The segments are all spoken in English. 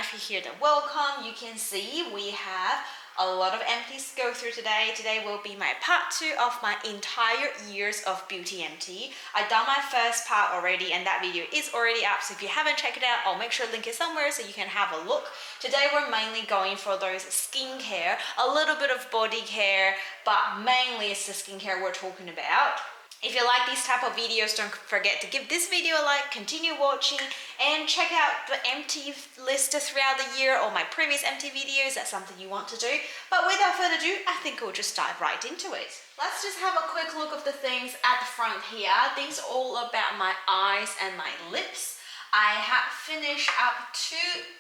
if you're here, then welcome. You can see we have a lot of empties to go through today. Today will be my part 2 of my entire years of beauty empty. I've done my first part already and that video is already up, so if you haven't checked it out, I'll make sure link it somewhere so you can have a look. Today we're mainly going for those skincare, a little bit of body care, but mainly it's the skincare we're talking about. If you like these type of videos, don't forget to give this video a like, continue watching, and check out the empty list throughout the year or my previous empty videos. That's something you want to do. But without further ado, I think we'll just dive right into it. Let's just have a quick look of the things at the front here. These are all about my eyes and my lips. I have finished up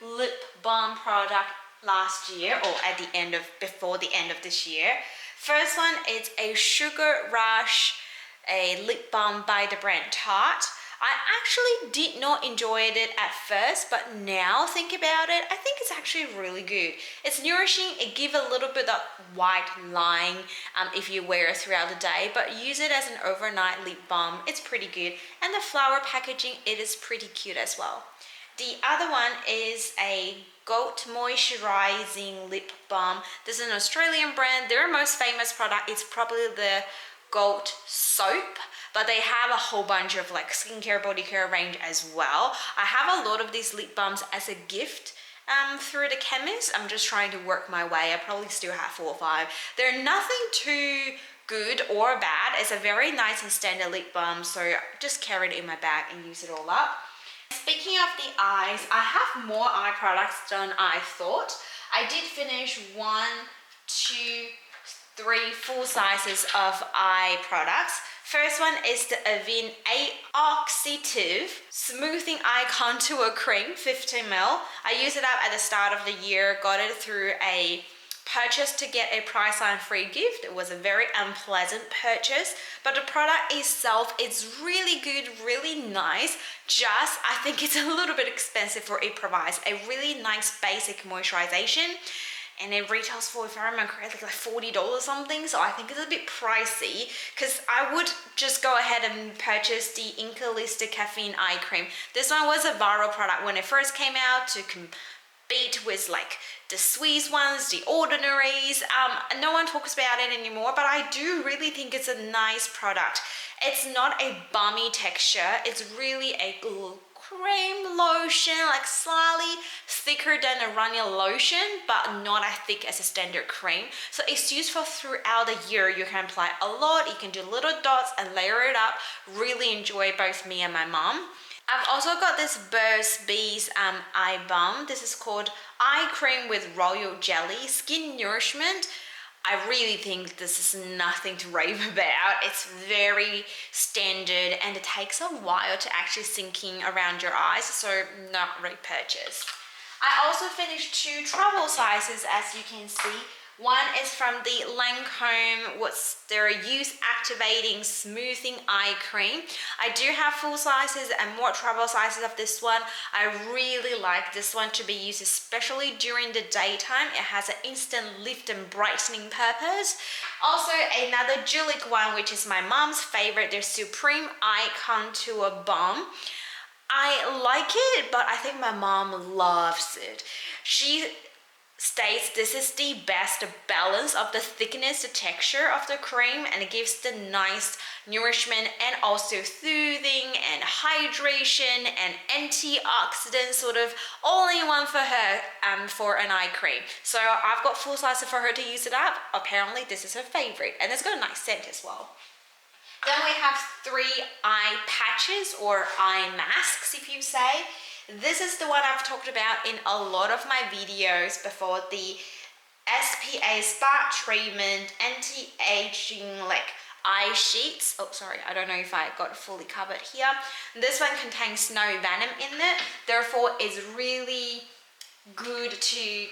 2 lip balm products last year, or at the end of, before the end of this year. First one is a Sugar Rush, a lip balm by the brand Tarte. I actually did not enjoy it at first, but now think about it, I think it's actually really good. It's nourishing, it gives a little bit of white line if you wear it throughout the day, but use it as an overnight lip balm. It's pretty good, and the flower packaging, it is pretty cute as well. The other one is a Gold Moisturizing Lip Balm. This is an Australian brand. Their most famous product is probably the Gold Soap, but they have a whole bunch of like skincare, body care range as well. I have a lot of these lip balms as a gift through the chemist. I'm just trying to work my way. I probably still have 4 or 5. They're nothing too good or bad. It's a very nice and standard lip balm, so I just carry it in my bag and use it all up. Speaking of the eyes, I have more eye products than I thought. I did finish 1, 2, 3 full sizes of eye products. First one is the Avène AEST Smoothing Eye Contour Cream, 15 ml. I used it up at the start of the year, got it through a purchase to get a Priceline free gift. It was a very unpleasant purchase, but the product itself is really good, really nice. Just, I think it's a little bit expensive for it provides a really nice basic moisturization. And it retails for, if I remember correctly, like $40 something. So I think it's a bit pricey, because I would just go ahead and purchase the Incalista Caffeine Eye Cream. This one was a viral product when it first came out to compete with like the Swiss ones, the Ordinaries. No one talks about it anymore, but I do really think it's a nice product. It's not a balmy texture. It's really a cream lotion, like slightly thicker than a runny lotion, but not as thick as a standard cream. So it's useful throughout the year. You can apply a lot, you can do little dots and layer it up. Really enjoy both me and my mom. I've also got this Burt's Bees eye balm. This is called Eye Cream with Royal Jelly Skin Nourishment. I really think this is nothing to rave about. It's very standard and it takes a while to actually sink in around your eyes, so not repurchase. I also finished 2 travel sizes, as you can see. One is from the Lancome, what's their Youth Activating Smoothing Eye Cream. I do have full sizes and more travel sizes of this one. I really like this one to be used especially during the daytime. It has an instant lift and brightening purpose. Also another Julic one, which is my mom's favorite, their Supreme Eye Contour Balm. I like it, but I think my mom loves it. She states this is the best balance of the thickness, the texture of the cream, and it gives the nice nourishment and also soothing and hydration and antioxidant sort of all in one for her for an eye cream. So I've got full size for her to use it up. Apparently this is her favorite, and it's got a nice scent as well. Then we have 3 eye patches or eye masks, if you say. This is the one I've talked about in a lot of my videos before, the SPA Spa Treatment Anti-Aging like eye sheets. Oh, sorry, I don't know if I got it fully covered here. This one contains no venom in it, therefore it's really good to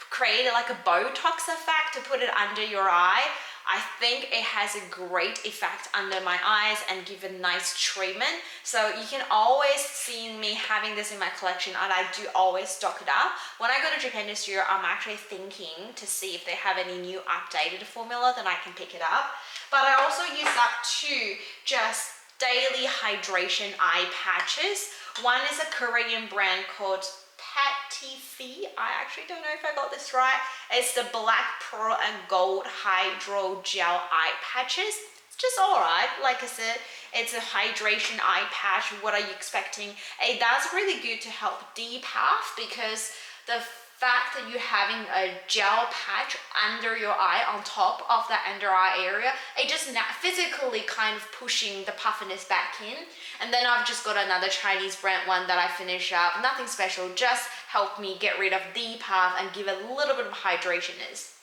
create like a Botox effect to put it under your eye. I think it has a great effect under my eyes and give a nice treatment. So you can always see me having this in my collection, and I do always stock it up. When I go to Japan this year, I'm actually thinking to see if they have any new updated formula, then I can pick it up. But I also use up 2 just daily hydration eye patches. One is a Korean brand called Pet TV. I actually don't know if I got this right. It's the black pearl and gold hydro gel eye patches. It's just alright. Like I said, it's a hydration eye patch. What are you expecting? It does really good to help depuff, because the fact that you're having a gel patch under your eye on top of that under eye area, it just physically kind of pushing the puffiness back in. And then I've just got another Chinese brand one that I finish up. Nothing special, just help me get rid of depuff and give a little bit of hydration-ness.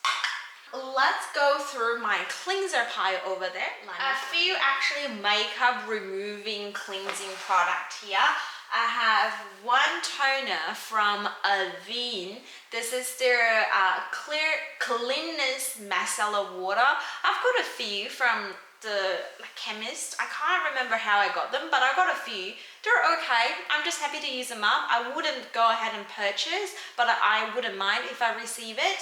Let's go through my cleanser pile over there. A few actually makeup removing cleansing product here. I have one toner from Avene. This is their cleanness micellar water. I've got a few from the chemist. I can't remember how I got them, but I got a few. They're okay. I'm just happy to use them up. I wouldn't go ahead and purchase, but I wouldn't mind if I receive it.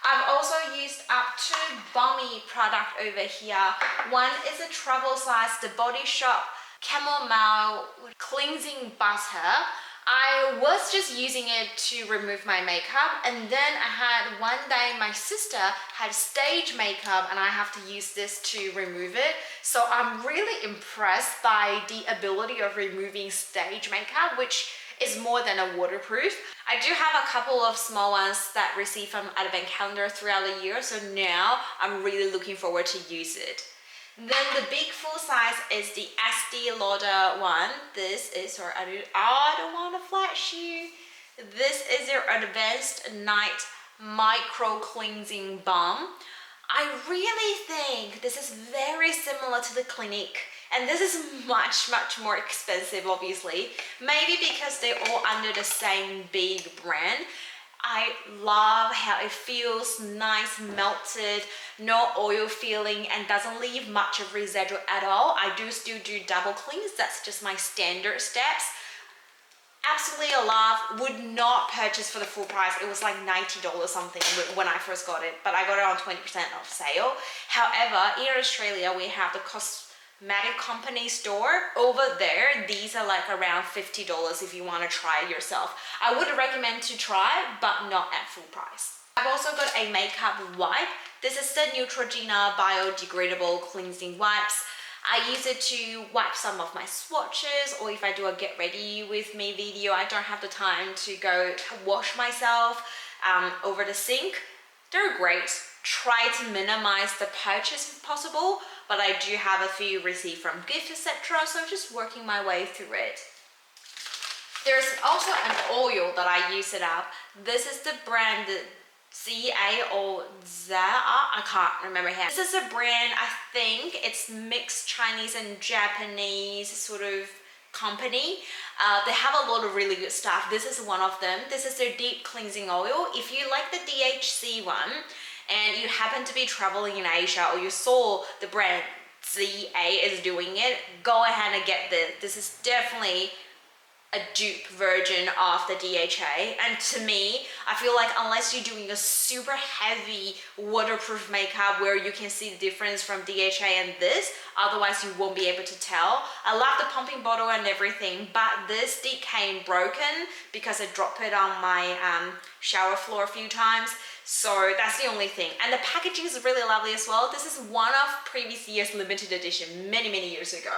I've also used up two balmy product over here. One is a travel size, the Body Shop chamomile cleansing butter. I was just using it to remove my makeup, and then I had one day my sister had stage makeup and I have to use this to remove it. So I'm really impressed by the ability of removing stage makeup, which is more than a waterproof. I do have a couple of small ones that receive from Advent calendar throughout the year, so now I'm really looking forward to use it. Then the big full size is the Estee Lauder one. This is, sorry, I don't want to flash you. This is their Advanced Night Micro Cleansing Balm. I really think this is very similar to the Clinique, and this is much more expensive, obviously. Maybe because they're all under the same big brand. I love how it feels nice, melted, no oil feeling, and doesn't leave much of residue at all. I do still do double cleans. That's just my standard steps. Absolutely a love. Would not purchase for the full price. It was like $90 something when I first got it, but I got it on 20% off sale. However, in Australia, we have the cosmetic company store. Over there, these are like around $50 if you want to try it yourself. I would recommend to try, but not at full price. I've also got a makeup wipe. This is the Neutrogena biodegradable cleansing wipes. I use it to wipe some of my swatches, or if I do a get ready with me video, I don't have the time to go wash myself over the sink. They're great. Try to minimize the purchase if possible, but I do have a few received from gifts, etc. So I'm just working my way through it. There's also an oil that I use it up. This is the brand AEST. I can't remember how. This is a brand, I think it's mixed Chinese and Japanese sort of company. They have a lot of really good stuff. This is one of them. This is their deep cleansing oil. If you like the DHC one and you happen to be traveling in Asia, or you saw the brand ZA is doing it, go ahead and get this. This is definitely a dupe version of the DHA, and to me, I feel like unless you're doing a super heavy waterproof makeup where you can see the difference from DHA and this, otherwise you won't be able to tell. I love the pumping bottle and everything, but this became broken because I dropped it on my shower floor a few times. So that's the only thing. And the packaging is really lovely as well. This is one of previous year's limited edition, many years ago.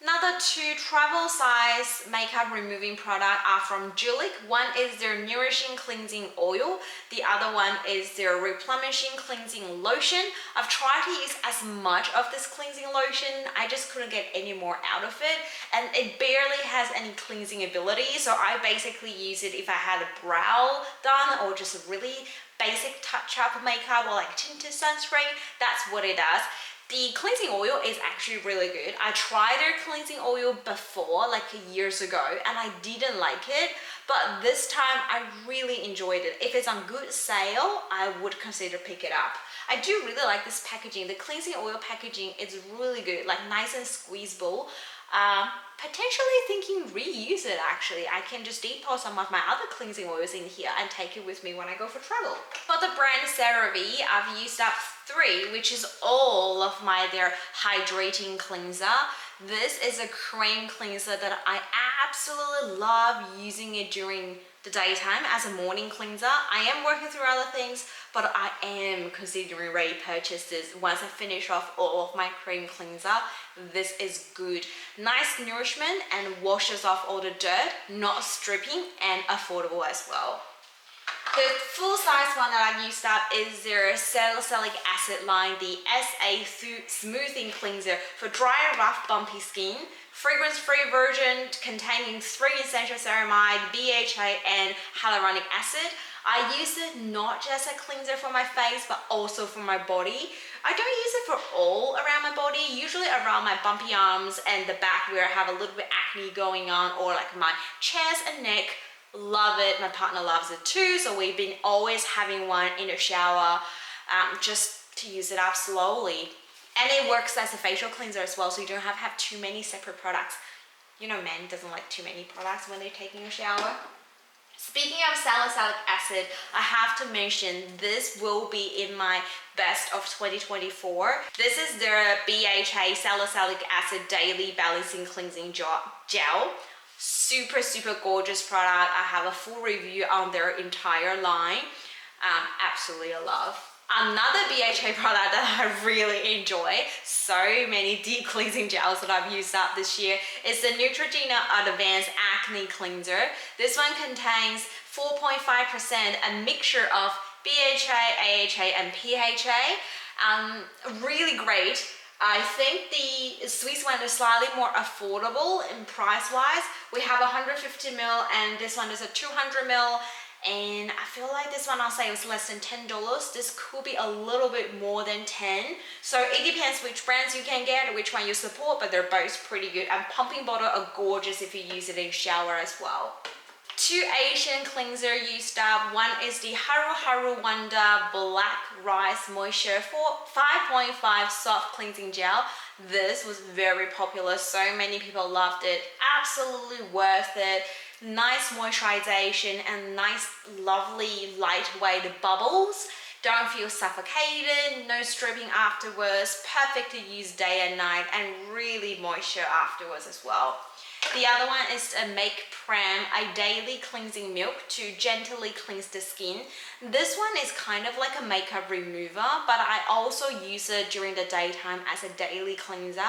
Another two travel size makeup removing product are from Julic. One is their Nourishing Cleansing Oil. The other one is their Replenishing Cleansing Lotion. I've tried to use as much of this cleansing lotion. I just couldn't get any more out of it. And it barely has any cleansing ability. So I basically use it if I had a brow done, or just a really basic touch-up makeup, or like tinted sunscreen. That's what it does. The cleansing oil is actually really good. I tried their cleansing oil before, like years ago, and I didn't like it, but this time I really enjoyed it. If it's on good sale, I would consider pick it up. I do really like this packaging. The cleansing oil packaging is really good, like nice and squeezable. Potentially thinking reuse it actually. I can just depot some of my other cleansing oils in here and take it with me when I go for travel. For the brand CeraVe, I've used up 3, which is all of their hydrating cleanser. This is a cream cleanser that I absolutely love using it during the daytime as a morning cleanser. I am working through other things, but I am considering repurchase this once I finish off all of my cream cleanser. This is good. Nice nourishment and washes off all the dirt, not stripping, and affordable as well. The full size one that I've used up is their salicylic acid line, the SA Smoothing Cleanser for dry, rough, bumpy skin. Fragrance-free version containing 3 essential ceramide, BHA, and hyaluronic acid. I use it not just a cleanser for my face, but also for my body. I don't use it for all around my body, usually around my bumpy arms and the back where I have a little bit acne going on, or like my chest and neck. Love it. My partner loves it too, so we've been always having one in the shower just to use it up slowly. And it works as a facial cleanser as well, so you don't have too many separate products. You know, men doesn't like too many products when they're taking a shower. Speaking of salicylic acid, I have to mention this will be in my best of 2024. This is their BHA Salicylic Acid Daily Balancing Cleansing Gel. Super gorgeous product. I have a full review on their entire line. Absolutely love. Another BHA product that I really enjoy, so many deep cleansing gels that I've used up this year, is the Neutrogena Advanced Acne Cleanser. This one contains 4.5%, a mixture of BHA, AHA, and PHA. Really great. I think the Swiss one is slightly more affordable in price-wise. We have 150 ml and this one is a 200 ml. And I feel like this one I'll say was less than $10. This could be a little bit more than 10. So it depends which brands you can get or which one you support, but they're both pretty good. And pumping bottle are gorgeous if you use it in shower as well. 2 Asian cleanser used up. One is the Haru Haru Wonder Black Rice Moisture 5.5 Soft Cleansing Gel. This was very popular. So many people loved it. Absolutely worth it. Nice moisturization and nice, lovely, lightweight bubbles. Don't feel suffocated, no stripping afterwards. Perfect to use day and night and really moisture afterwards as well. The other one is a Make Pram, a daily cleansing milk to gently cleanse the skin. This one is kind of like a makeup remover, but I also use it during the daytime as a daily cleanser.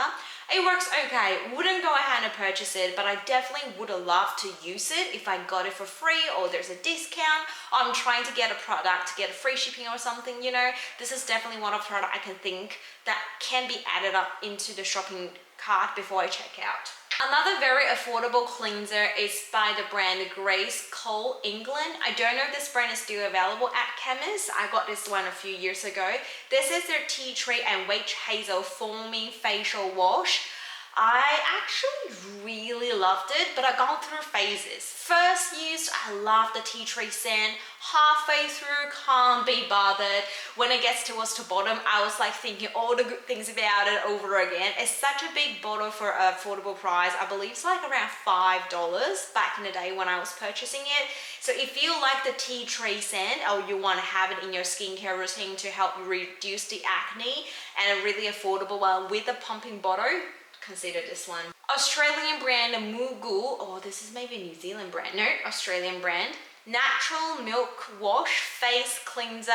It works okay. Wouldn't go ahead and purchase it, but I definitely would have loved to use it if I got it for free or there's a discount. I'm trying to get a product to get free shipping or something, you know. This is definitely one of the products I can think that can be added up into the shopping cart before I check out. Another very affordable cleanser is by the brand Grace Cole England. I don't know if this brand is still available at chemists. I got this one a few years ago. This is their tea tree and witch hazel foaming facial wash. I actually really loved it, but I've gone through phases. First use, I love the tea tree scent. Halfway through, can't be bothered. When it gets towards the bottom, I was like thinking all the good things about it over again. It's such a big bottle for an affordable price. I believe it's like around $5 back in the day when I was purchasing it. So if you like the tea tree scent or you want to have it in your skincare routine to help reduce the acne, and a really affordable one with a pumping bottle, consider this one. Australian brand Mugu, oh this is maybe a New Zealand brand, no, Australian brand. Natural Milk Wash Face Cleanser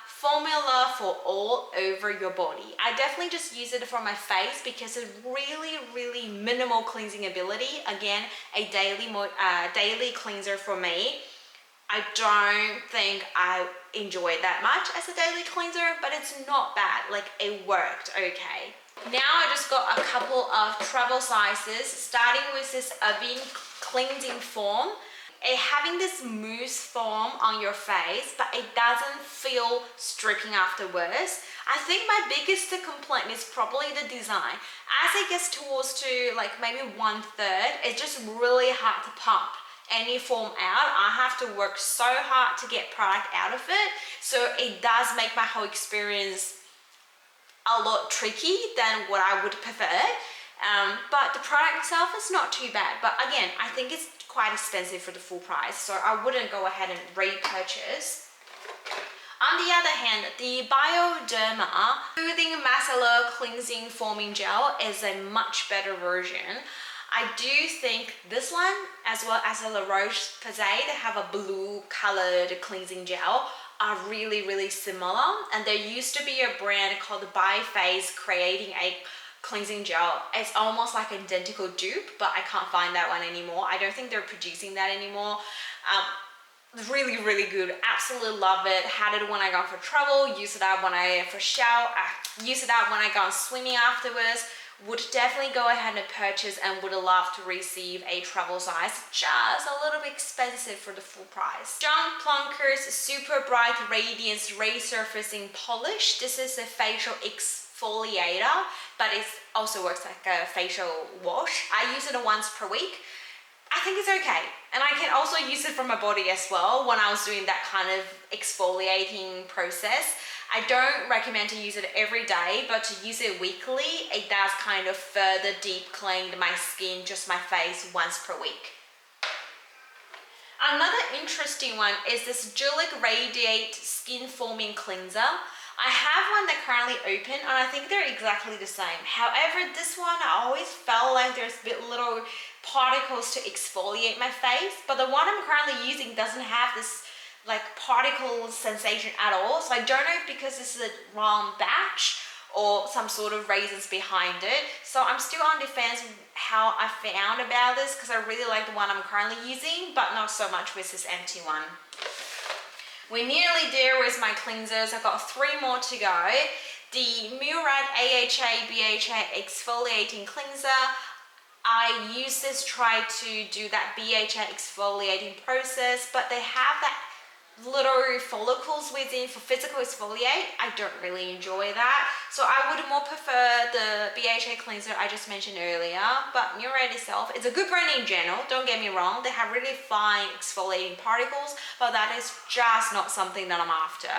formula for all over your body. I definitely just use it for my face because it's really minimal cleansing ability. Again, a daily cleanser for me. I don't think I enjoy it that much as a daily cleanser, but it's not bad. Like, it worked okay. Now I just got a couple of travel sizes, starting with this Avene cleansing foam. Having this mousse foam on your face, but it doesn't feel stripping afterwards. I think my biggest complaint is probably the design. As it gets towards to like maybe 1/3, it's just really hard to pump any foam out. I have to work so hard to get product out of it, so it does make my whole experience a lot tricky than what I would prefer. But the product itself is not too bad, but again, I think it's quite expensive for the full price, so I wouldn't go ahead and repurchase. On the other hand, the Bioderma Soothing Micellar Cleansing Foaming Gel is a much better version. I do think this one, as well as the La Roche-Posay, they have a blue colored cleansing gel, are really similar. And there used to be a brand called Biphase creating a cleansing gel. It's almost like an identical dupe, but I can't find that one anymore. I don't think they're producing that anymore. Really good. Absolutely love it. Had it when I go for travel, use it up when I for shower, use it up when I go swimming afterwards. Would definitely go ahead and purchase, and would love to receive a travel size. Just a little bit expensive for the full price. John Plunker's Super Bright Radiance Resurfacing Polish. This is a facial exfoliator, but it also works like a facial wash. I use it once per week. I think it's okay. And I can also use it for my body as well when I was doing that kind of exfoliating process. I don't recommend to use it every day, but to use it weekly, it does kind of further deep clean my skin, just my face, once per week. Another interesting one is this Julic Radiate Skin Foaming Cleanser. I have one that currently open, and I think they're exactly the same. However, this one, I always felt like there's a bit little particles to exfoliate my face, but the one I'm currently using doesn't have this like particle sensation at all. So I don't know if because this is a wrong batch or some sort of reasons behind it. So I'm still on the fence how I found about this, because I really like the one I'm currently using, but not so much with this empty one. We're nearly there with my cleansers. I've got 3 more to go. The Murad AHA BHA Exfoliating Cleanser. I use this, try to do that BHA exfoliating process, but they have that little follicles within for physical exfoliate. I don't really enjoy that, so I would more prefer the BHA cleanser I just mentioned earlier. But Murad itself, it's a good brand in general, don't get me wrong. They have really fine exfoliating particles, but that is just not something that I'm after.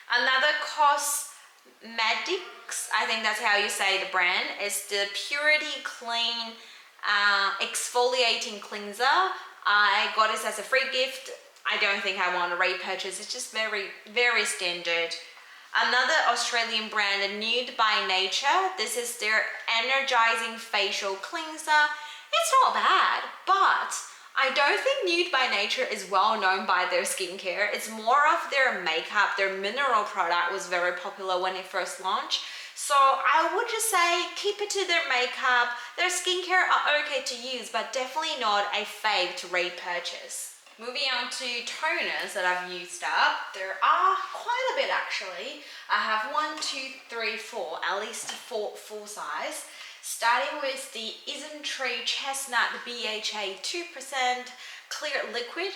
Another Cosmetics, I think that's how you say the brand, is the Purity Clean Exfoliating Cleanser. I got this as a free gift. I don't think I want to repurchase. It's just very standard. Another Australian brand, Nude by Nature. This is their Energizing Facial Cleanser. It's not bad, but I don't think Nude by Nature is well known by their skincare. It's more of their makeup. Their mineral product was very popular when it first launched. So I would just say keep it to their makeup. Their skincare are okay to use, but definitely not a fave to repurchase. Moving on to toners that I've used up. There are quite a bit actually. I have 1, 2, 3, 4, at least 4 full size. Starting with the Isntree Chestnut BHA 2% Clear Liquid.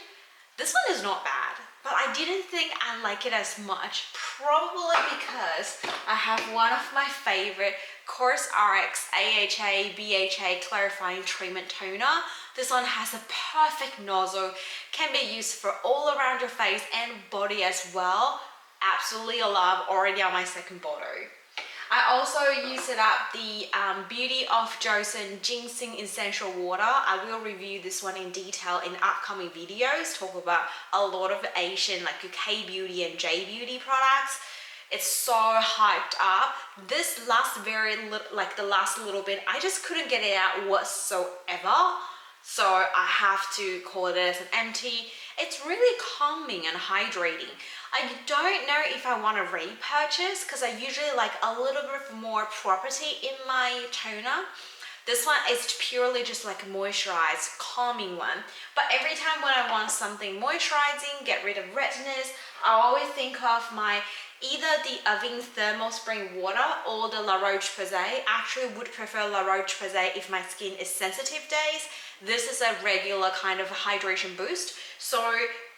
This one is not bad, but I didn't think I like it as much, probably because I have one of my favorite CoreRx AHA BHA Clarifying Treatment Toner. This one has a perfect nozzle, can be used for all around your face and body as well. Absolutely love, already on my second bottle. I also use it up the Beauty of Joseon Ginseng Essential Water. I will review this one in detail in upcoming videos, talk about a lot of Asian like K Beauty and J Beauty products. It's so hyped up. This last the last little bit, I just couldn't get it out whatsoever. So I have to call it as an empty. It's really calming and hydrating. I don't know if I want to repurchase because I usually like a little bit more property in my toner. This one is purely just like a moisturized, calming one. But every time when I want something moisturizing, get rid of redness, I always think of either the Avène Thermal Spring Water or the La Roche-Posay. Actually would prefer La Roche-Posay if my skin is sensitive days. This is a regular kind of hydration boost. So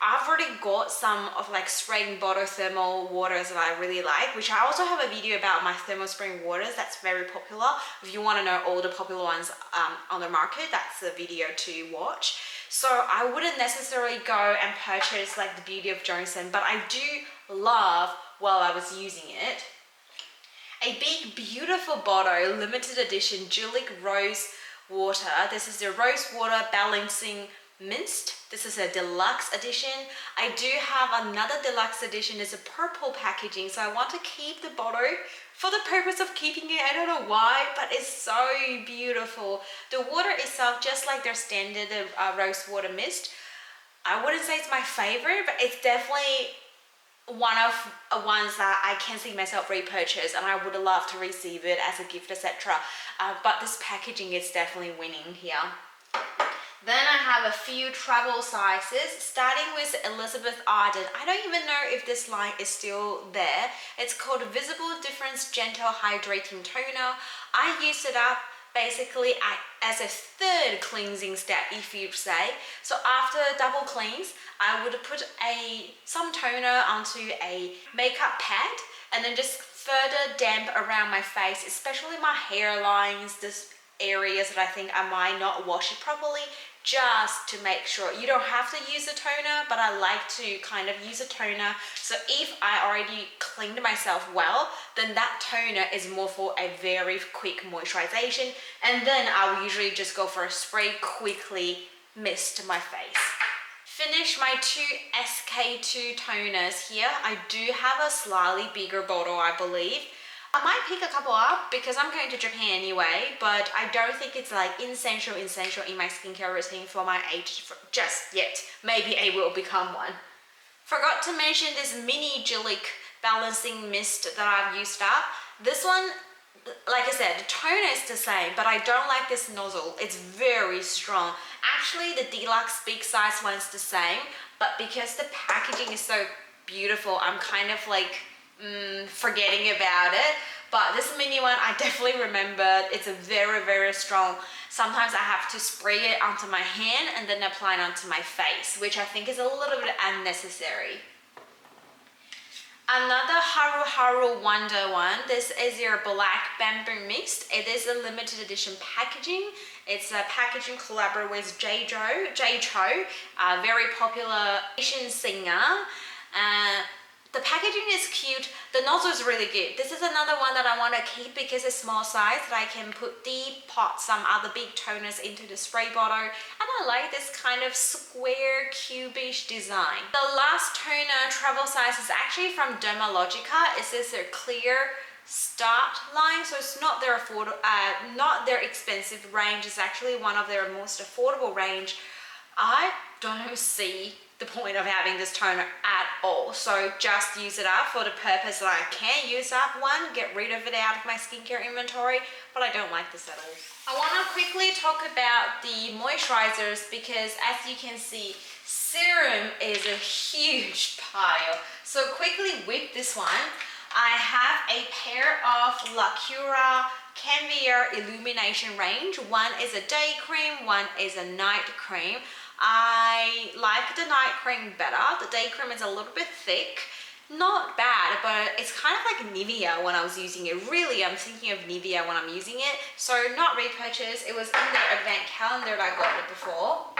I've already got some of like spring bottle thermal waters that I really like, which I also have a video about my thermal spring waters that's very popular. If you want to know all the popular ones on the market, that's the video to watch. So I wouldn't necessarily go and purchase like the Beauty of Joseon, but I do love while I was using it. A big beautiful bottle, limited edition Julic Rose Water. This is the Rose Water Balancing Mist. This is a deluxe edition. I do have another deluxe edition. It's a purple packaging, so I want to keep the bottle for the purpose of keeping it. I don't know why, but it's so beautiful. The water itself, just like their standard rose water mist, I wouldn't say it's my favorite, but it's definitely one of ones that I can see myself repurchase, and I would love to receive it as a gift, etc. But this packaging is definitely winning here. Then I have a few travel sizes, starting with Elizabeth Arden. I don't even know if this line is still there. It's called Visible Difference Gentle Hydrating Toner. I use it up basically as a third cleansing step, if you say. So after double cleanse, I would put some toner onto a makeup pad and then just further damp around my face, especially my hairlines, this areas that I think I might not wash it properly, just to make sure. You don't have to use a toner, but I like to kind of use a toner. So if I already cleaned myself well, then that toner is more for a very quick moisturization. And then I will usually just go for a spray, quickly mist my face. Finish my two SK2 toners here. I do have a slightly bigger bottle, I believe. I might pick a couple up because I'm going to Japan anyway, but I don't think it's like essential in my skincare routine for my age just yet. Maybe I will become one. Forgot to mention this mini Gillick balancing mist that I've used up. This one, like I said, the toner is the same, but I don't like this nozzle. It's very strong. Actually, the deluxe big size one's the same, but because the packaging is so beautiful, I'm kind of like forgetting about it. But this mini one, I definitely remembered. It's a very, very strong. Sometimes I have to spray it onto my hand and then apply it onto my face, which I think is a little bit unnecessary. Another Haru Haru Wonder one. This is your black bamboo mist. It is a limited edition packaging. It's a packaging collaborated with Jay Cho, a very popular Asian singer. The packaging is cute. The nozzle is really good. This is another one that I want to keep because it's small size that I can put deep, pot some other big toners into the spray bottle. And I like this kind of square, cubish design. The last toner travel size is actually from Dermalogica. It's this their clear start line, so it's not their not their expensive range. It's actually one of their most affordable range. I don't see the point of having this toner at all, so just use it up for the purpose that I can use up one, get rid of it out of my skincare inventory, but I don't like this at all. I want to quickly talk about the moisturizers because as you can see, serum is a huge pile. So quickly with this one, I have a pair of La Cura Caviar Illumination range. One is a day cream, one is a night cream. I like the night cream better. The day cream is a little bit thick. Not bad, but it's kind of like Nivea when I was using it. Really, I'm thinking of Nivea when I'm using it. So not repurchase. It was in their event calendar that I got it before.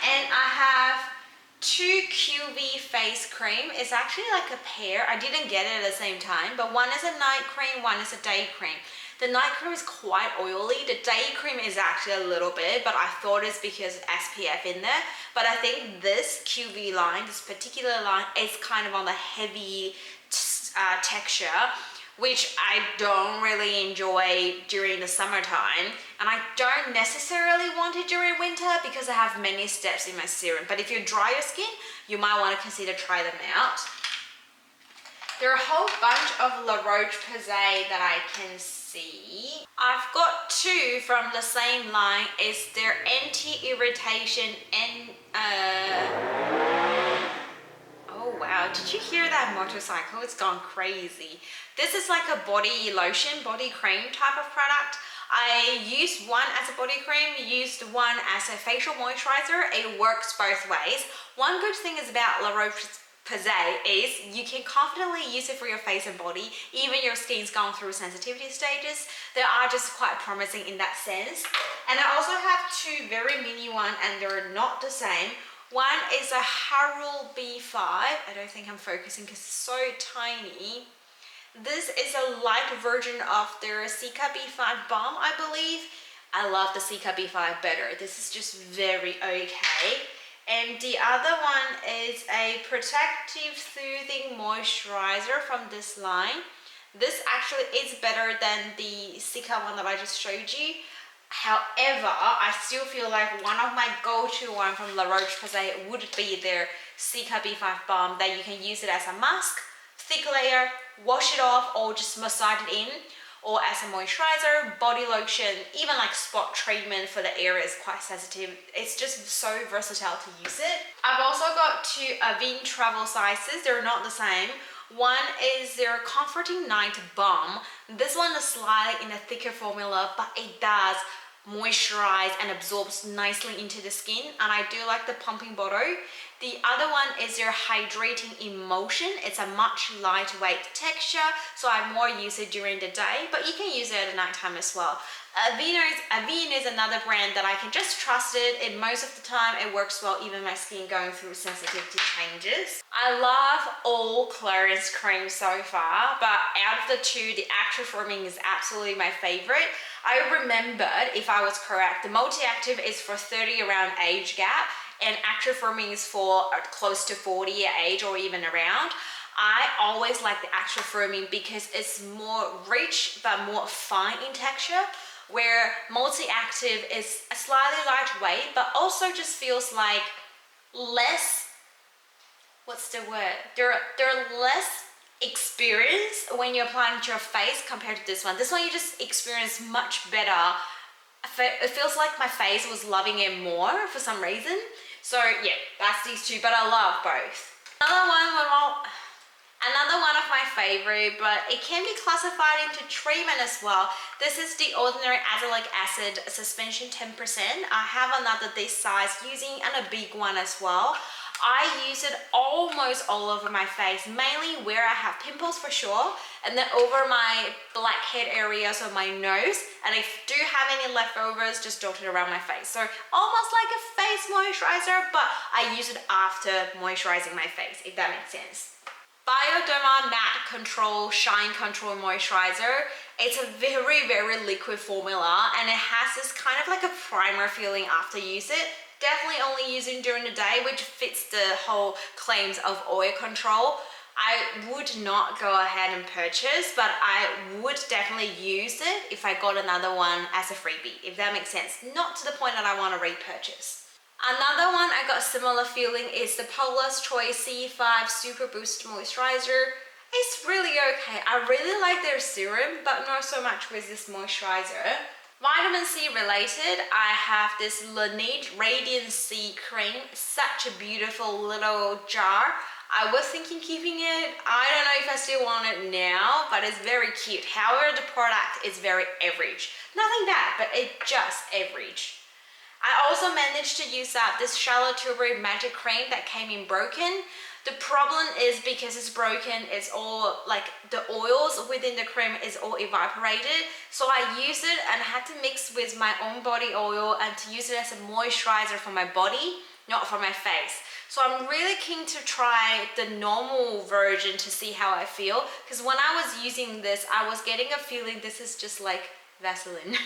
And I have two QV face cream. It's actually like a pair. I didn't get it at the same time, but one is a night cream, one is a day cream. The night cream is quite oily. The day cream is actually a little bit, but I thought it's because of SPF in there. But I think this QV line, this particular line, is kind of on the heavy texture, which I don't really enjoy during the summertime. And I don't necessarily want it during winter because I have many steps in my serum. But if you're dry your skin, you might want to consider try them out. There are a whole bunch of La Roche-Posay that I can see. I've got two from the same line. It's their anti-irritation and oh wow, did you hear that motorcycle? It's gone crazy. This is like a body lotion, body cream type of product. I used one as a body cream, used one as a facial moisturizer. It works both ways. One good thing is about La Roche-Posay is you can confidently use it for your face and body, even your skin's gone through sensitivity stages. They are just quite promising in that sense. And I also have two very mini ones, and they're not the same. One is a Harul B5. I don't think I'm focusing because it's so tiny. This is a light version of their Sika B5 balm, I believe. I love the Cica B5 better. This is just very okay. And the other one is a protective soothing moisturizer from this line. This actually is better than the Cica one that I just showed you. However, I still feel like one of my go-to one from La Roche-Posay would be their Cica B5 balm, that you can use it as a mask, thick layer, wash it off, or just massage it in, or as a moisturizer, body lotion, even like spot treatment for the area is quite sensitive. It's just so versatile to use it. I've also got two Avene travel sizes. They're not the same. One is their Comforting Night Balm. This one is slightly in a thicker formula, but it does moisturize and absorbs nicely into the skin, and I do like the pumping bottle. The other one is their Hydrating Emotion. It's a much lightweight texture, so I more use it during the day, but you can use it at nighttime as well. Avene is another brand that I can just trust it, and most of the time it works well, even my skin going through sensitivity changes. I love all clearance creams so far, but out of the two, the Active Firming is absolutely my favorite. I remembered, if I was correct, the Multi-Active is for 30 around age gap, and Active Firming is for close to 40 age or even around. I always like the Active Firming because it's more rich but more fine in texture, where Multi-Active is slightly lightweight but also just feels like less, what's the word? They're less experience when you're applying to your face compared to this one. This one you just experience much better. It feels like my face was loving it more for some reason. So yeah, that's these two, but I love both. Another one of my favorite, but it can be classified into treatment as well. This is the Ordinary Azelaic Acid Suspension 10%. I have another this size using, and a big one as well. I use it almost all over my face, mainly where I have pimples for sure, and then over my blackhead areas of my nose, and if I do have any leftovers, just dot it around my face. So almost like a face moisturizer, but I use it after moisturizing my face, if that makes sense. Bioderma Matte Control Shine Control Moisturizer. It's a very, very liquid formula, and it has this kind of like a primer feeling after you use it. Definitely only using during the day, which fits the whole claims of oil control. I would not go ahead and purchase, but I would definitely use it if I got another one as a freebie, if that makes sense. Not to the point that I want to repurchase. Another one I got similar feeling is the Paula's Choice C5 Super Boost Moisturizer. It's really okay. I really like their serum, but not so much with this moisturizer. Vitamin C related, I have this Laneige Radiant C cream. Such a beautiful little jar. I was thinking keeping it. I don't know if I still want it now, but it's very cute. However, the product is very average. Nothing bad, but it's just average. I also managed to use up this Charlotte Tilbury Magic Cream that came in broken. The problem is because it's broken, it's all like the oils within the cream is all evaporated. So I used it and had to mix with my own body oil and to use it as a moisturizer for my body, not for my face. So I'm really keen to try the normal version to see how I feel, because when I was using this, I was getting a feeling this is just like Vaseline.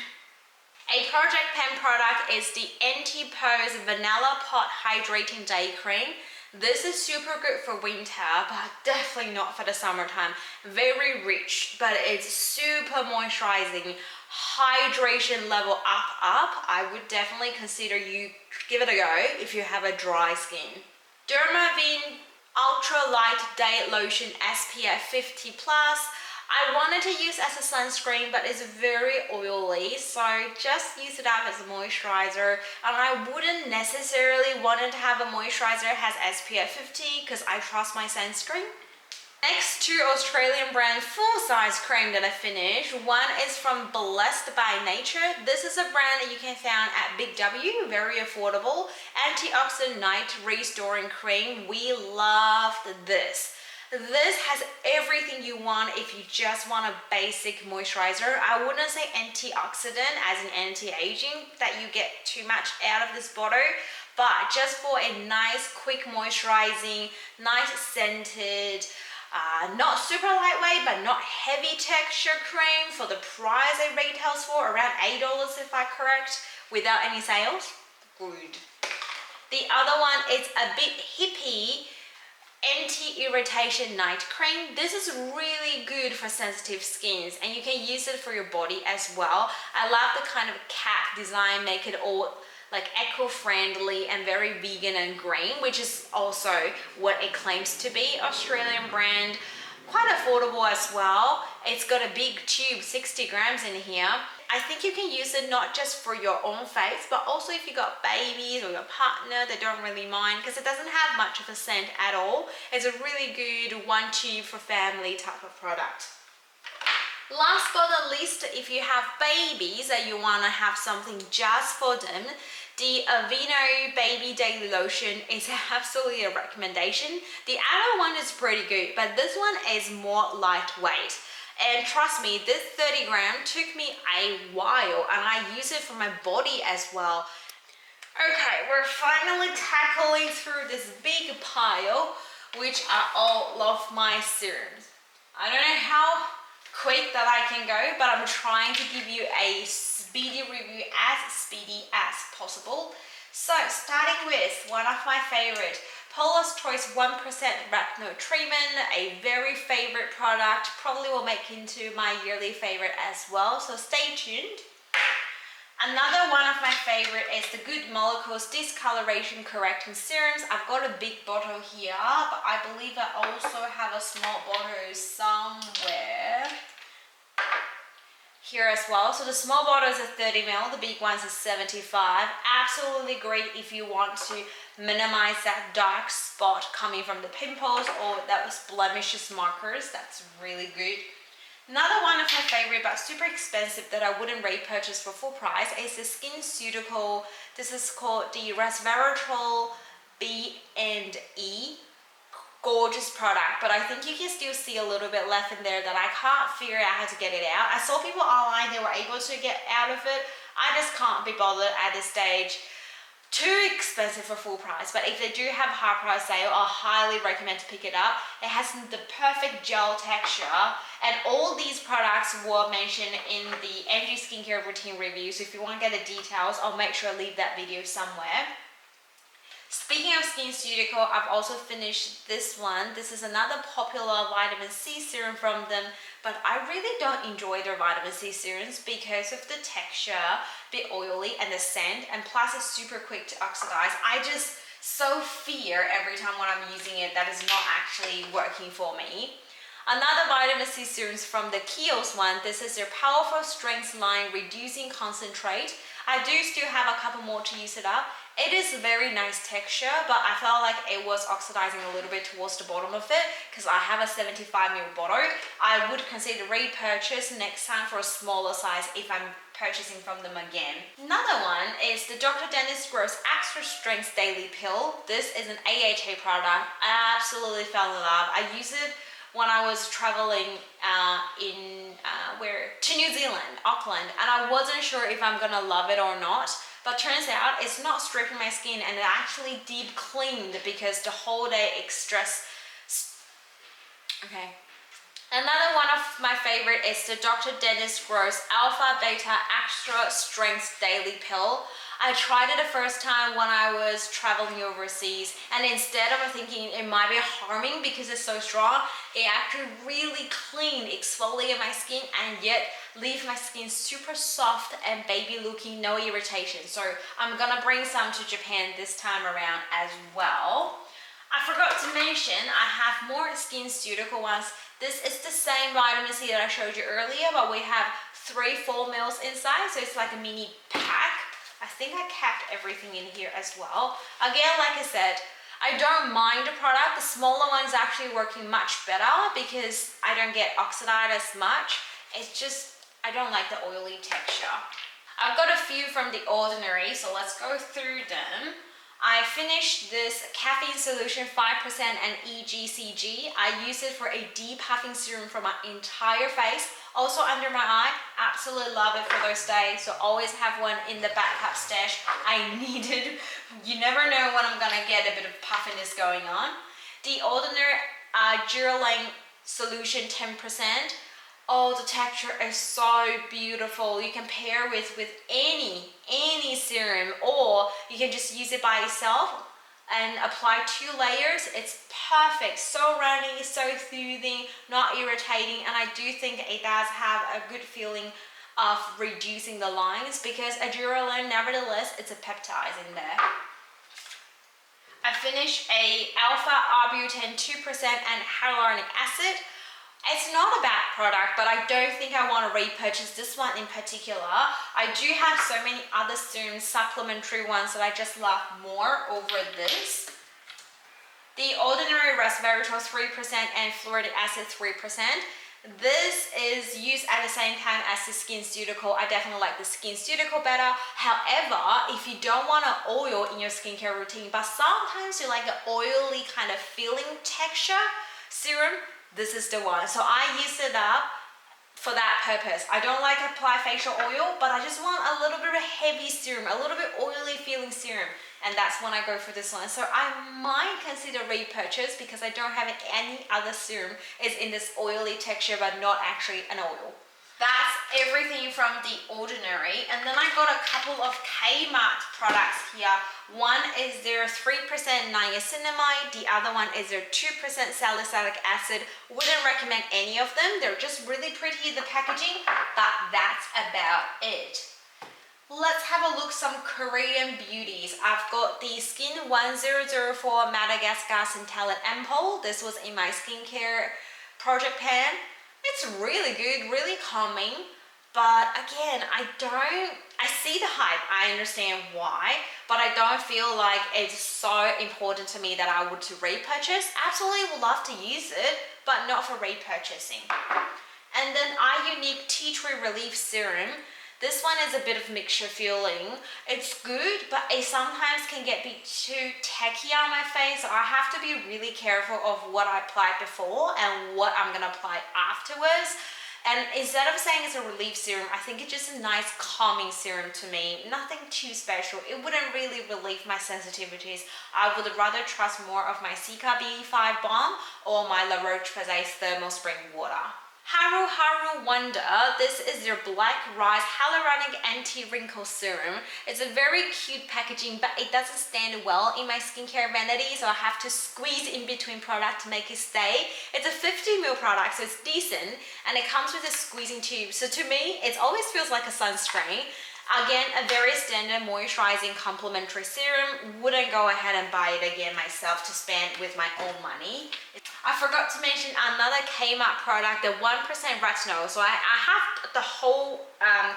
A Project Pen product is the Anti-Pose Vanilla Pot Hydrating Day Cream. This is super good for winter, but definitely not for the summertime. Very rich, but it's super moisturizing. Hydration level up. I would definitely consider you give it a go if you have a dry skin. Dermaveen Ultra Light Day Lotion SPF 50+. I wanted to use as a sunscreen, but it's very oily, so just use it up as a moisturizer. And I wouldn't necessarily want it to have a moisturizer that has SPF 50 because I trust my sunscreen. Next, two Australian brand full-size cream that I finished. One is from Blessed by Nature. This is a brand that you can find at Big W, very affordable. Antioxidant Night Restoring Cream. We loved this. This has everything you want if you just want a basic moisturizer. I wouldn't say antioxidant as in anti-aging, that you get too much out of this bottle, but just for a nice quick moisturizing, nice scented, Not super lightweight, but not heavy texture cream for the price it retails for, around $8 if I'm correct, without any sales. Good. The other one is a bit hippie anti-irritation night cream. This is really good for sensitive skins and you can use it for your body as well. I love the kind of cat design, make it all like eco-friendly and very vegan and green, which is also what it claims to be. Australian brand, quite affordable as well. It's got a big tube, 60 grams in here. I think you can use it not just for your own face, but also if you got babies or your partner, they don't really mind because it doesn't have much of a scent at all. It's a really good one tube for family type of product. Last but not least, if you have babies and you want to have something just for them, the Aveeno Baby Daily Lotion is absolutely a recommendation. The adult one is pretty good, but this one is more lightweight. And trust me, this 30 gram took me a while and I use it for my body as well. Okay, we're finally tackling through this big pile, which are all of my serums. I don't know how quick that I can go, but I'm trying to give you a speedy review, as speedy as possible. So starting with one of my favorite, Paula's Choice 1% Retinol Treatment, a very favorite product, probably will make into my yearly favorite as well, so stay tuned. Another one of my favorite is the Good Molecules Discoloration Correcting Serums. I've got a big bottle here, but I believe I also have a small bottle somewhere here as well. So the small bottle is a 30 ml, the big one's a 75. Absolutely great if you want to minimize that dark spot coming from the pimples or those blemishes markers. That's really good. Another one of my favorite but super expensive that I wouldn't repurchase for full price is the SkinCeutical. This is called the Resveratrol B&E. Gorgeous product, but I think you can still see a little bit left in there that I can't figure out how to get it out. I saw people online, they were able to get out of it. I just can't be bothered at this stage. Too expensive for full price, but if they do have high price sale, I highly recommend to pick it up. It has the perfect gel texture, and all these products were mentioned in the Angie Skincare Routine review, so if you want to get the details, I'll make sure I leave that video somewhere. Speaking of SkinCeutical, I've also finished this one. This is another popular vitamin C serum from them, but I really don't enjoy their vitamin C serums because of the texture, a bit oily, and the scent, and plus it's super quick to oxidize. I just so fear every time when I'm using it that it's not actually working for me. Another vitamin C serums from the Kiehl's one. This is their Powerful Strength Line Reducing Concentrate. I do still have a couple more to use it up. It is a very nice texture, but I felt like it was oxidizing a little bit towards the bottom of it because I have a 75 ml bottle. I would consider repurchase next time for a smaller size if I'm purchasing from them again. Another one is the Dr. Dennis Gross Extra Strength Daily Pill. This is an AHA product. I absolutely fell in love. I use it when I was traveling to New Zealand, Auckland, and I wasn't sure if I'm gonna love it or not, but turns out it's not stripping my skin and it actually deep cleaned because the whole day express. Okay. Another one of my favorite is the Dr. Dennis Gross Alpha Beta Extra Strength Daily Pill. I tried it the first time when I was traveling overseas, and instead of thinking it might be harming because it's so strong, it actually really clean, exfoliate my skin, and yet leave my skin super soft and baby looking, no irritation. So I'm gonna bring some to Japan this time around as well. I forgot to mention, I have more SkinCeutical ones. This is the same vitamin C that I showed you earlier, but we have 3 full mils inside, so it's like a mini pack. I think I kept everything in here as well. Again, like I said, I don't mind the product. The smaller one's actually working much better because I don't get oxidized as much. It's just, I don't like the oily texture. I've got a few from The Ordinary, so let's go through them. I finished this caffeine solution 5% and EGCG. I use it for a deep puffing serum for my entire face, also under my eye. Absolutely love it for those days, so always have one in the backup stash. I need it. You never know when I'm gonna get a bit of puffiness going on. The Ordinary Duralane solution 10%. Oh, the texture is so beautiful. You can pair with any serum, or you can just use it by itself and apply 2 layers. It's perfect, so runny, so soothing, not irritating, and I do think it does have a good feeling of reducing the lines, because a Durolane, nevertheless, it's a peptide in there. I finished a alpha arbutin 2% and hyaluronic acid. It's not a bad product, but I don't think I want to repurchase this one in particular. I do have so many other serums, supplementary ones, that I just love more over this. The ordinary resveratrol 3% and fluoric acid 3%. This is used at the same time as the SkinCeutical. I definitely like the SkinCeutical better. However, if you don't want an oil in your skincare routine, but sometimes you like an oily kind of feeling texture serum, this is the one. So I use it up for that purpose. I don't like to apply facial oil, but I just want a little bit of a heavy serum, a little bit oily feeling serum, and that's when I go for this one. So I might consider repurchase, because I don't have any other serum is in this oily texture, but not actually an oil. That's everything from The Ordinary. And then I got a couple of Kmart products here. One is their 3% niacinamide. The other one is their 2% salicylic acid. Wouldn't recommend any of them. They're just really pretty in the packaging, but that's about it. Let's have a look some Korean beauties. I've got the Skin 1004 Madagascar Centellant Ampoule. This was in my skincare project pan. It's really good, really calming, but again, I see the hype, I understand why, but I don't feel like it's so important to me that I would to repurchase. Absolutely would love to use it, but not for repurchasing. And then Eye Unique Tea Tree Relief Serum. This one is a bit of mixture feeling. It's good, but it sometimes can get a bit too tacky on my face. So I have to be really careful of what I applied before and what I'm gonna apply afterwards. And instead of saying it's a relief serum, I think it's just a nice calming serum to me. Nothing too special. It wouldn't really relieve my sensitivities. I would rather trust more of my Cica BE5 Balm or my La Roche-Posay Thermal Spring Water. Haru Haru Wonder, this is your Black Rice Hyaluronic Anti-Wrinkle Serum. It's a very cute packaging, but it doesn't stand well in my skincare vanity, so I have to squeeze in between product to make it stay. It's a 50ml product, so it's decent, and it comes with a squeezing tube. So to me, it always feels like a sunscreen. Again, a very standard moisturizing complementary serum. Wouldn't go ahead and buy it again myself to spend with my own money. I forgot to mention another Kmart product, the 1% retinol. So I have the whole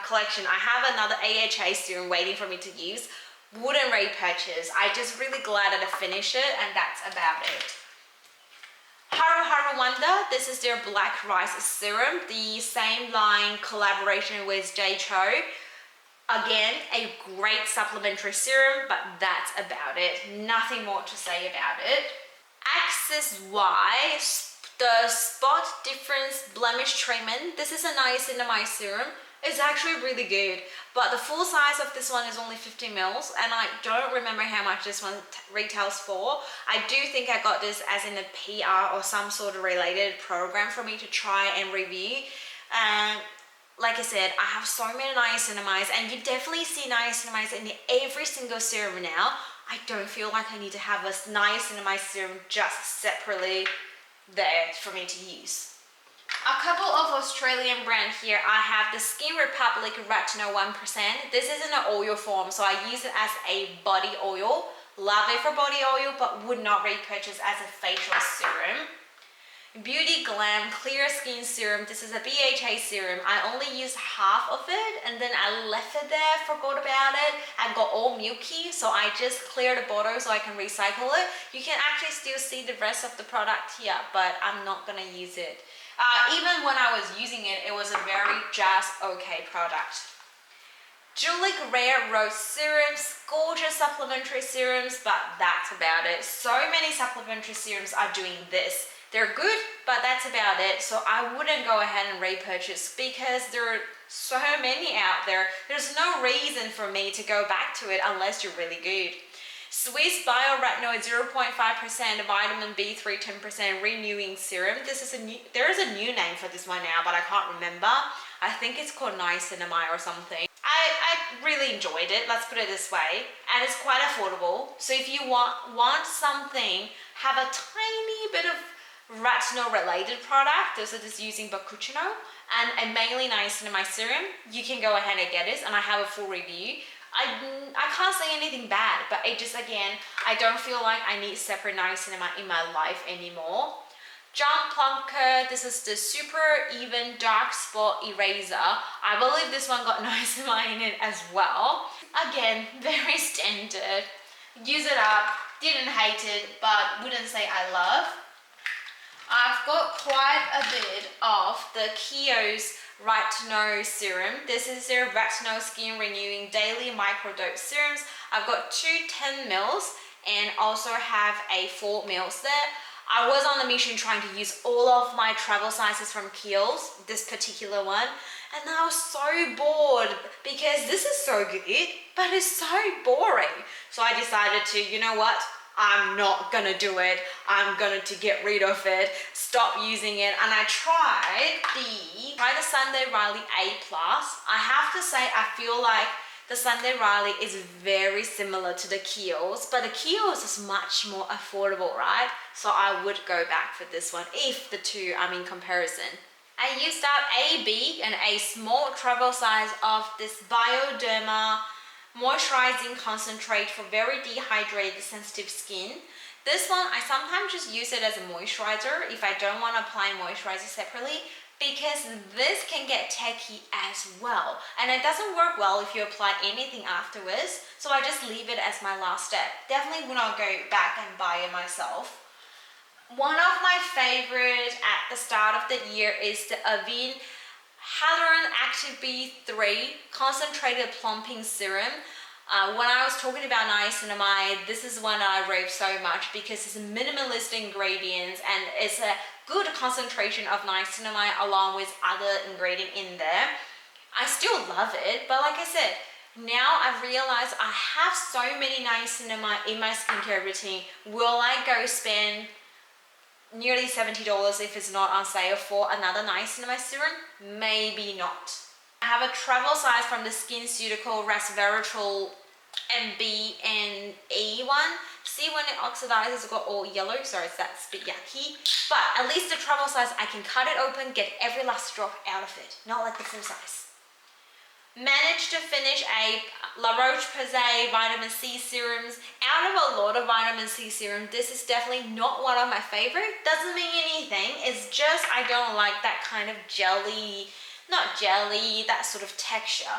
collection. I have another AHA serum waiting for me to use. Wouldn't repurchase. I just really glad that I finished it, and that's about it. Haru Haru Wonder, this is their Black Rice Serum, the same line collaboration with J. Cho. Again, a great supplementary serum, but that's about it. Nothing more to say about it. Axis Y, the Spot Difference Blemish Treatment. This is a niacinamide serum. It's actually really good, but the full size of this one is only 50 mils, and I don't remember how much this one retails for. I do think I got this as in a PR or some sort of related program for me to try and review. Like I said, I have so many niacinamides, and you definitely see niacinamides in every single serum now. I don't feel like I need to have a niacinamide serum just separately there for me to use. A couple of Australian brands here. I have the Skin Republic Retinol 1%. This is in an oil form, so I use it as a body oil. Love it for body oil, but would not repurchase as a facial serum. Beauty Glam Clear Skin Serum. This is a BHA serum. I only used half of it, and then I left it there, forgot about it, and got all milky, so I just cleared the bottle so I can recycle it. You can actually still see the rest of the product here, but I'm not gonna use it. Even when I was using it, it was a very just okay product. Julic Rare Rose Serums, gorgeous supplementary serums, but that's about it. So many supplementary serums are doing this. They're good, but that's about it. So I wouldn't go ahead and repurchase because there are so many out there. There's no reason for me to go back to it unless you're really good. Swiss Bioretinol 0.5% vitamin B3 10% renewing serum. There is a new name for this one now, but I can't remember. I think it's called niacinamide or something. I really enjoyed it, let's put it this way, and it's quite affordable. So if you want something, have a tiny bit of retinol related product, this is using bakuchino and a mainly niacinamide serum, you can go ahead and get this, and I have a full review. I can't say anything bad, but it just, again, I don't feel like I need separate niacinamide in my life anymore. Jump Plunker, this is the super even dark spot eraser. I believe this one got niacinamide in it as well. Again, very standard. Use it up, didn't hate it, but wouldn't say I love. I've got quite a bit of the Kiehl's Retinol Serum. This is their Retinol Skin Renewing Daily Microdose Serums. I've got two 10 mils and also have a 4 mils there. I was on a mission trying to use all of my travel sizes from Kiehl's, this particular one, and I was so bored because this is so good, but it's so boring. So I decided to, you know what? I'm not gonna do it. I'm going to get rid of it, stop using it. And I tried the Sunday Riley A+. I have to say, I feel like the Sunday Riley is very similar to the Kiehl's, but the Kiehl's is much more affordable, right? So I would go back for this one if the two are in comparison. I used up a big and a small travel size of this Bioderma moisturizing concentrate for very dehydrated sensitive skin. This one, I sometimes just use it as a moisturizer if I don't want to apply moisturizer separately, because this can get tacky as well, and it doesn't work well if you apply anything afterwards, so I just leave it as my last step. Definitely will not go back and buy it myself. One of my favorite at the start of the year is the Avene Hyaluron Active B3 Concentrated Plumping Serum. When I was talking about niacinamide, this is one I rave so much because it's minimalist ingredients and it's a good concentration of niacinamide along with other ingredient in there. I still love it, but like I said, now I've realized I have so many niacinamide in my skincare routine. Will I go spend nearly $70 if it's not on sale for another niacinamide serum? Maybe not. I have a travel size from the SkinCeutical Resveratrol MB and E one. See, when it oxidizes, it's got all yellow, so that's a bit yucky. But at least the travel size, I can cut it open, get every last drop out of it. Not like the full size. Managed to finish a La Roche-Posay vitamin C serums. Out of a lot of vitamin C serum, this is definitely not one of my favorite. Doesn't mean anything. It's just I don't like that kind of jelly, not jelly, that sort of texture.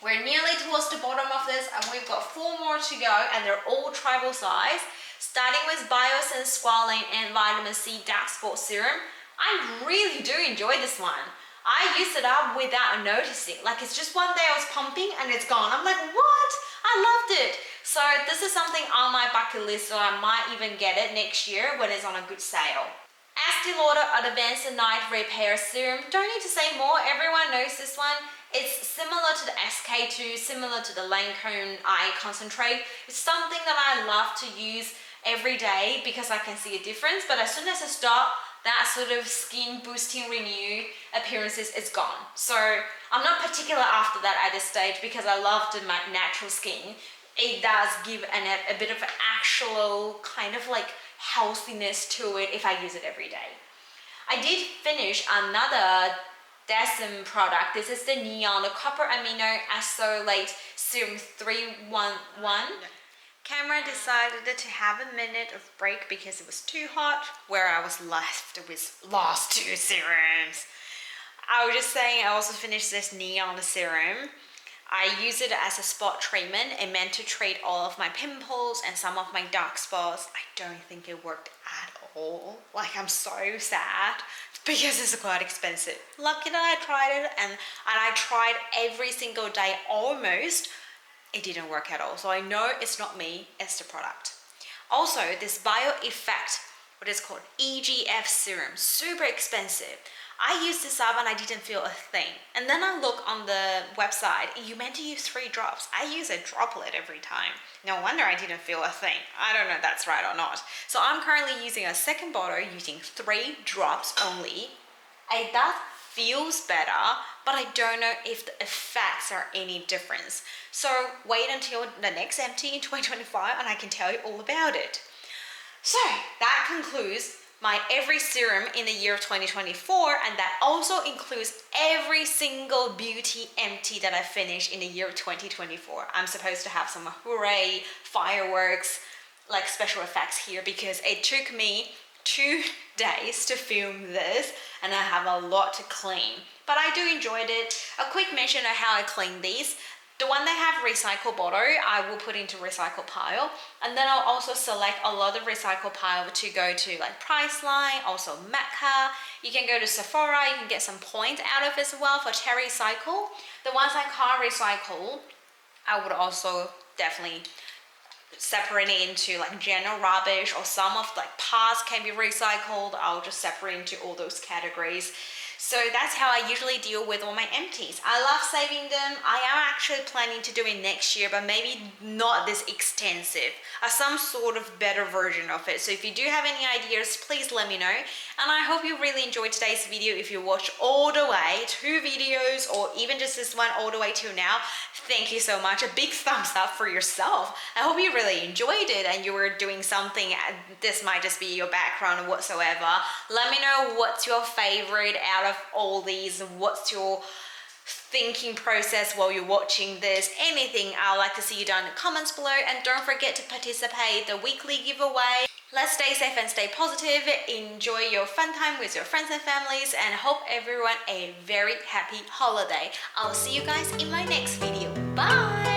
We're nearly towards the bottom of this, and we've got 4 more to go, and they're all travel size. Starting with Biosense Squalane and Vitamin C Dark Spot Serum. I really do enjoy this one. I used it up without noticing. Like, it's just one day I was pumping and it's gone. I'm like, what? I loved it. So this is something on my bucket list, so I might even get it next year when it's on a good sale. Estee Lauder Advanced Night Repair Serum. Don't need to say more. Everyone knows this one. It's similar to the SK2, similar to the Lancome Eye Concentrate. It's something that I love to use every day because I can see a difference. But as soon as I stop, that sort of skin boosting renewed appearances is gone. So I'm not particular after that at this stage because I love my natural skin. It does give a bit of an actual kind of like healthiness to it if I use it every day. I did finish another Decem product. This is the Neon, the Copper Amino Isolate Serum 311. Camera decided to have a minute of break because it was too hot, where I was left with last 2 serums. I was just saying I also finished this Neon serum. I use it as a spot treatment and meant to treat all of my pimples and some of my dark spots. I don't think it worked at all. Like, I'm so sad because it's quite expensive. Lucky that I tried it and I tried every single day almost. It didn't work at all. So I know it's not me, it's the product. Also, this Bio Effect, what is called EGF serum, super expensive. I used this up and I didn't feel a thing. And then I look on the website, you meant to use 3 drops. I use a droplet every time. No wonder I didn't feel a thing. I don't know if that's right or not. So I'm currently using a second bottle using 3 drops only. That feels better, but I don't know if the effects are any difference. So wait until the next empty in 2025 and I can tell you all about it. So that concludes my every serum in the year of 2024, and that also includes every single beauty empty that I finished in the year of 2024. I'm supposed to have some hooray, fireworks, like special effects here because it took me 2 days to film this and I have a lot to clean. But I do enjoyed it. A quick mention of how I clean these. The one that have recycle bottle, I will put into recycle pile. And then I'll also select a lot of recycle pile to go to like Priceline, also Mecca. You can go to Sephora, you can get some points out of it as well for Terry Cycle. The ones I can't recycle, I would also definitely separate it into like general rubbish, or some of like parts can be recycled. I'll just separate into all those categories. So that's how I usually deal with all my empties. I love saving them. I am actually planning to do it next year, but maybe not this extensive. Some sort of better version of it. So if you do have any ideas, please let me know. And I hope you really enjoyed today's video. If you watched all the way, 2 videos, or even just this one all the way to now, thank you so much. A big thumbs up for yourself. I hope you really enjoyed it and you were doing something. This might just be your background or whatsoever. Let me know what's your favorite out of all these. What's your thinking process while you're watching this? Anything, I'd like to see you down in the comments below. And don't forget to participate in the weekly giveaway. Let's stay safe and stay positive. Enjoy your fun time with your friends and families, and hope everyone a very happy holiday. I'll see you guys in my next video. Bye!